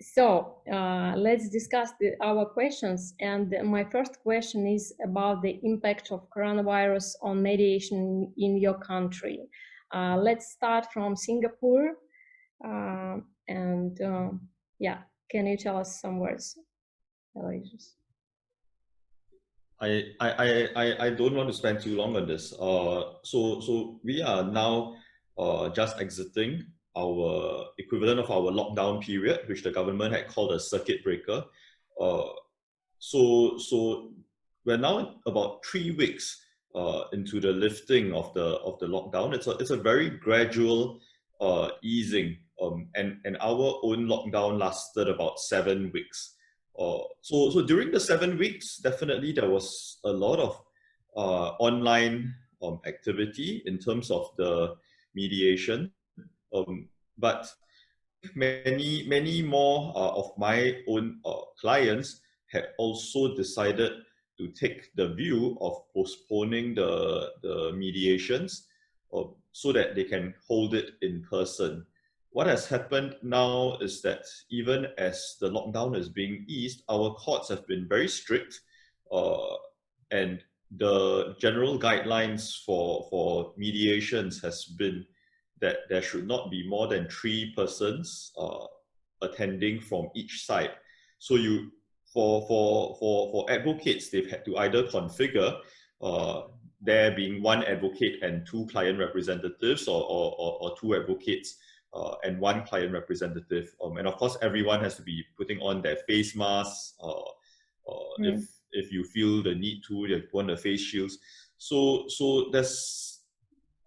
So let's discuss our questions. And my first question is about the impact of coronavirus on mediation in your country. Let's start from Singapore. Yeah, can you tell us some words, Aloysius? I don't want to spend too long on this. So we are now just exiting our equivalent of our lockdown period, which the government had called a circuit breaker. Uh, so we're now about 3 weeks into the lifting of the lockdown. It's a very gradual easing, and our own lockdown lasted about 7 weeks. So during the 7 weeks, definitely there was a lot of online activity in terms of the mediation, but many more of my own clients had also decided to take the view of postponing the mediations so that they can hold it in person. What has happened now is that even as the lockdown is being eased, our courts have been very strict, and the general guidelines for mediations has been that there should not be more than 3 persons attending from each side. So for advocates, they've had to either configure there being 1 advocate and 2 client representatives, or 2 advocates and 1 client representative. And of course, everyone has to be putting on their face masks. If you feel the need to, you put on the face shields. So there's,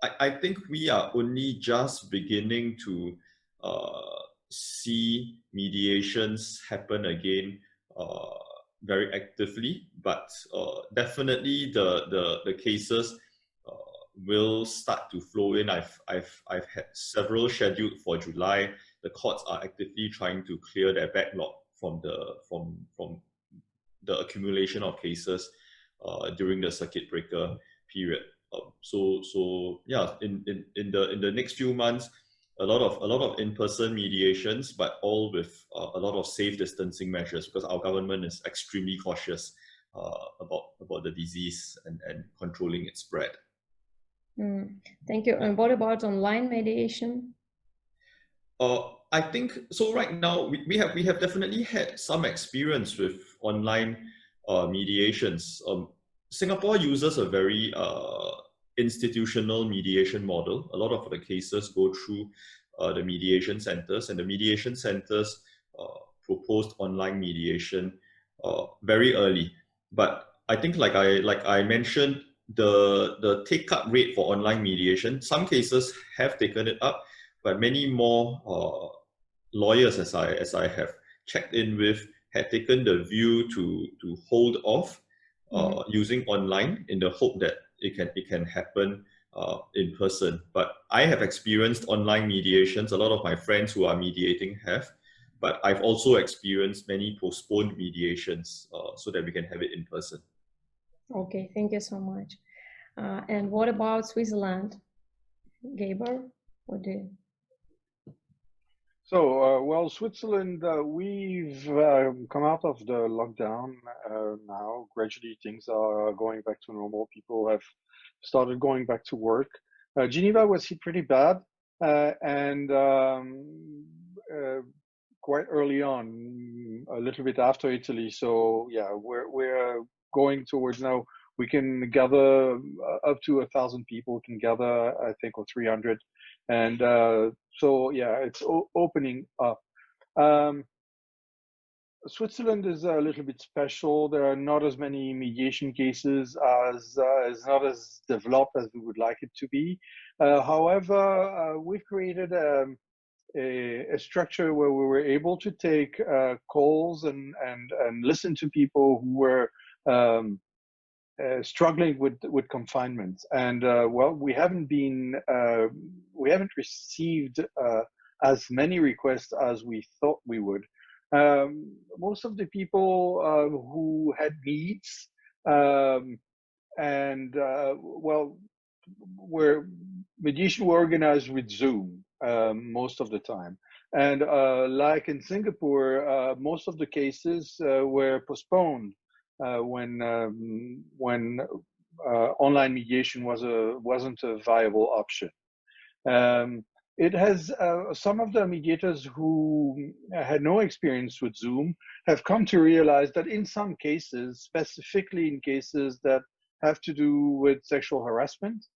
I think we are only just beginning to see mediations happen again very actively, but definitely the cases will start to flow in. I've had several scheduled for July. The courts are actively trying to clear their backlog from the accumulation of cases during the circuit breaker period. So yeah, in the next few months, a lot of in-person mediations, but all with a lot of safe distancing measures, because our government is extremely cautious about the disease and controlling its spread. Thank you. And what about online mediation? I think so. Right now, we have definitely had some experience with online mediations. Singapore uses a very institutional mediation model. A lot of the cases go through the mediation centers, and the mediation centers proposed online mediation very early. But I think, like I mentioned, the take-up rate for online mediation, some cases have taken it up, but many more lawyers, as I have checked in with, had taken the view to hold off using online in the hope that it can happen in person. But I have experienced online mediations. A lot of my friends who are mediating have, but I've also experienced many postponed mediations so that we can have it in person. Okay, thank you so much. And what about Switzerland? Gabor, what do you? So, well, Switzerland, we've come out of the lockdown now. Gradually, things are going back to normal. People have started going back to work. Geneva was hit pretty bad, and quite early on, a little bit after Italy. So, yeah, we're going towards now. We can gather up to 1,000 people can gather, I think, or 300. And so, yeah, it's opening up. Switzerland is a little bit special. There are not as many mediation cases, is not as developed as we would like it to be. However, we've created a structure where we were able to take calls and listen to people who were struggling with confinement, and well, we haven't received as many requests as we thought we would. Most of the people who had needs and well, mediation were organized with Zoom. most of the time. And like in Singapore, most of the cases were postponed when online mediation wasn't a viable option. It has some of the mediators who had no experience with Zoom have come to realize that in some cases, specifically in cases that have to do with sexual harassment,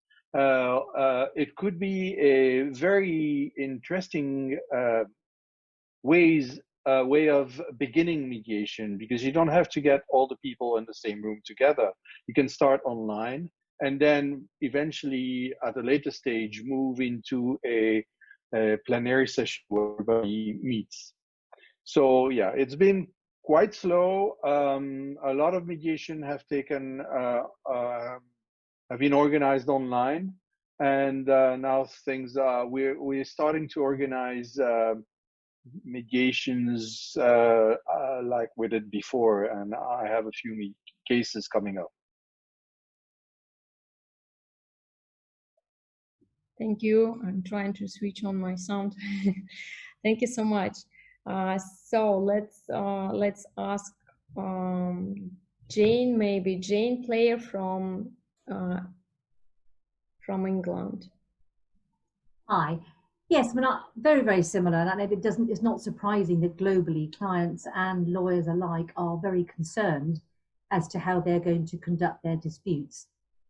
it could be a very interesting way of beginning mediation, because you don't have to get all the people in the same room together. You can start online and then eventually at a later stage move into a plenary session where everybody meets. So yeah, it's been quite slow. A lot of mediation have been organized online, and now things we're starting to organize mediations like we did before, and I have a few cases coming up. Thank you. I'm trying to switch on my sound. Thank you so much. So let's ask Jane, maybe Jane Player from England. Hi. Yes, we're not very similar, and it's not surprising that globally clients and lawyers alike are very concerned as to how they're going to conduct their disputes.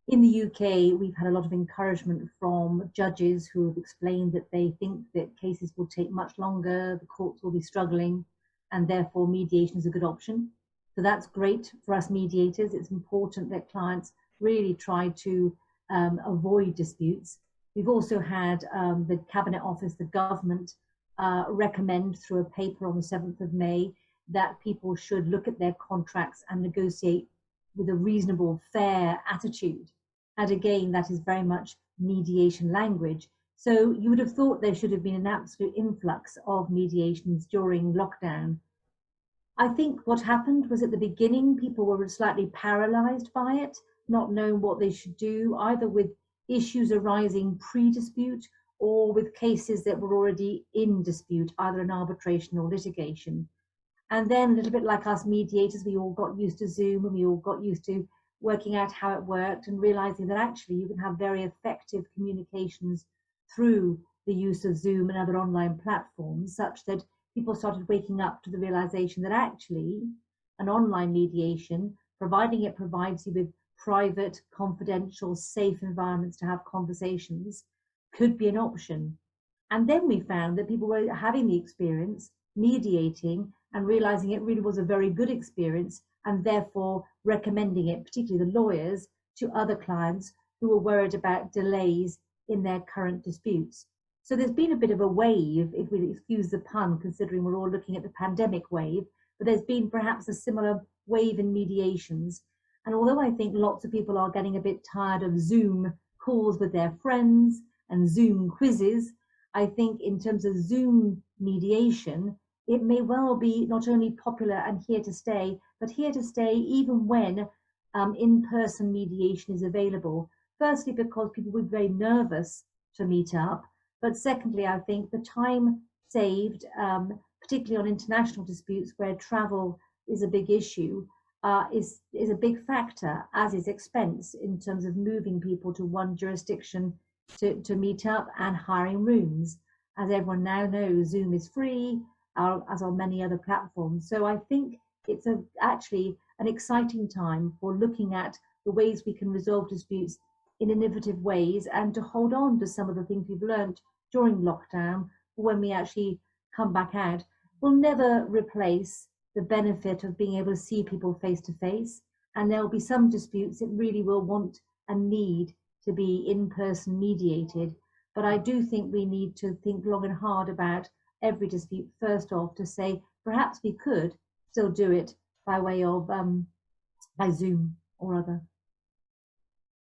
In the UK, we've had a lot of encouragement from judges who have explained that they think that cases will take much longer, the courts will be struggling, and therefore mediation is a good option. So that's great for us mediators. It's important that clients really try to avoid disputes. We've also had the Cabinet Office, the government, recommend through a paper on the 7th of May that people should look at their contracts and negotiate with a reasonable, fair attitude. And again, that is very much mediation language. So you would have thought there should have been an absolute influx of mediations during lockdown. I think what happened was at the beginning, people were slightly paralyzed by it, not knowing what they should do, either with issues arising pre-dispute or with cases that were already in dispute, either in arbitration or litigation. And then a little bit like us mediators, we all got used to Zoom, and we all got used to working out how it worked and realizing that actually you can have very effective communications through the use of Zoom and other online platforms, such that people started waking up to the realization that actually an online mediation, providing it provides you with private, confidential, safe environments to have conversations, could be an option. And then we found that people were having the experience, mediating, and realizing it really was a very good experience, and therefore recommending it, particularly the lawyers, to other clients who were worried about delays in their current disputes. So there's been a bit of a wave, if we excuse the pun, considering we're all looking at the pandemic wave, but there's been perhaps a similar wave in mediations. And although I think lots of people are getting a bit tired of Zoom calls with their friends and Zoom quizzes, I think in terms of Zoom mediation, it may well be not only popular and here to stay, but here to stay even when in-person mediation is available. Firstly, because people would be very nervous to meet up, but secondly, I think the time saved, particularly on international disputes where travel is a big issue, is a big factor, as is expense in terms of moving people to one jurisdiction to meet up and hiring rooms. As everyone now knows, Zoom is free, as are many other platforms. So I think it's actually an exciting time for looking at the ways we can resolve disputes in innovative ways and to hold on to some of the things we've learned during lockdown when we actually come back out. We'll never replace the benefit of being able to see people face to face, and there'll be some disputes that really will want and need to be in-person mediated. But I do think we need to think long and hard about every dispute first off to say perhaps we could still do it by way of by Zoom or other.